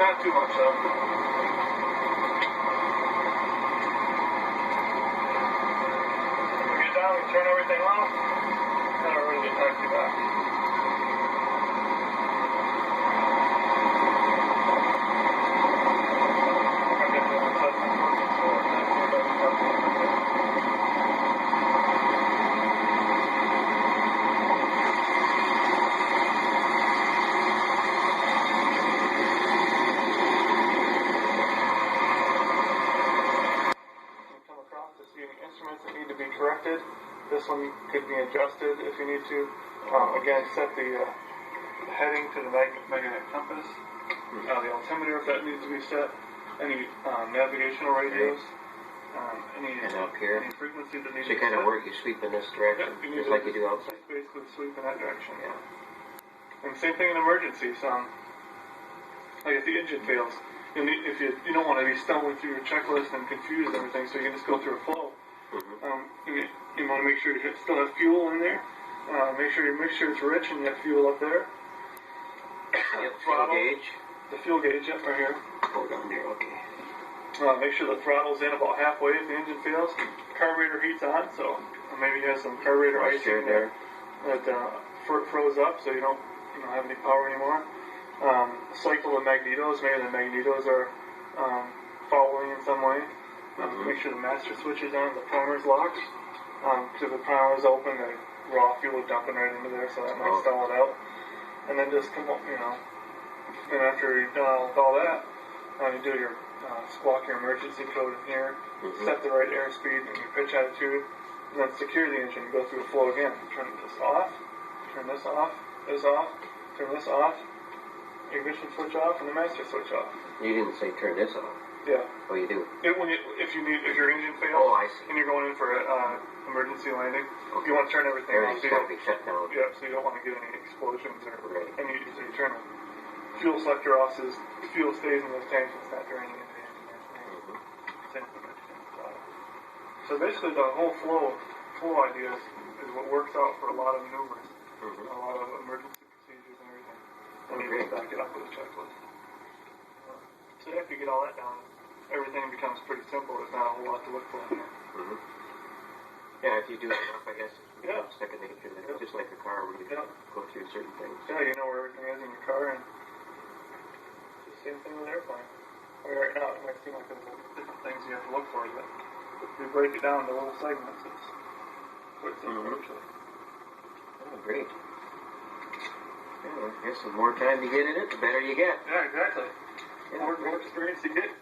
not too much though. When we get down, we turn everything off. And we're ready to taxi back. Instruments that need to be corrected. This one could be adjusted if you need to. Again, set the heading to the magnetic compass. The altimeter if that needs to be set. Any navigational radios. Any frequency that needs to be set. So you kind of work, you sweep in this direction, just like you do outside. Basically sweep in that direction, yeah. And same thing in emergencies. Like if the engine fails, if you don't want to be stumbling through your checklist and confuse everything, so you can just go through a flow. You want to make sure you still have fuel in there. Make sure it's rich and you have fuel up there. Yep, fuel gauge. The fuel gauge, yep, right here. Hold on there, okay. Make sure the throttle's in about halfway if the engine fails. Carburetor heat's on, so maybe you have some carburetor ice in there that froze up, so you don't have any power anymore. Cycle the magnetos. Maybe the magnetos are fouling in some way. Make sure the master switch is on, the primer's locked. If the primer's open, the raw fuel is dumping right into there, so that might stall it out. And then just come up, and after you've done all that, you do your squawk your emergency code in here, set the right airspeed and your pitch attitude, and then secure the engine. Go through the flow again. Turn this off, turn this off, turn this off, ignition switch off, and the master switch off. You didn't say turn this off. Yeah. Oh, you do? If your engine fails, I see. And you're going in for an emergency landing, you want to turn everything off. Everything's got to be shut down. Yeah, so you don't want to get any explosions or any. So you turn the fuel selector off, so the fuel stays in those tanks and it's not draining into the engine. Same thing. So basically, the whole flow idea is what works out for a lot of maneuvers, a lot of emergency procedures and everything. And you just back it up with a checklist. So after you get all that down, everything becomes pretty simple. There's not a whole lot to look for in here. Yeah, if you do it enough, I guess it becomes second nature. Just like a car where you go through certain things. Yeah, you know where everything is in your car, and it's the same thing with an airplane. Right now, it might seem like there's different things you have to look for, but if you break it down into little segments, it's quite simple, actually. Oh, great. Yeah, I guess the more time you get in it, the better you get. Yeah, exactly. The more experience you get,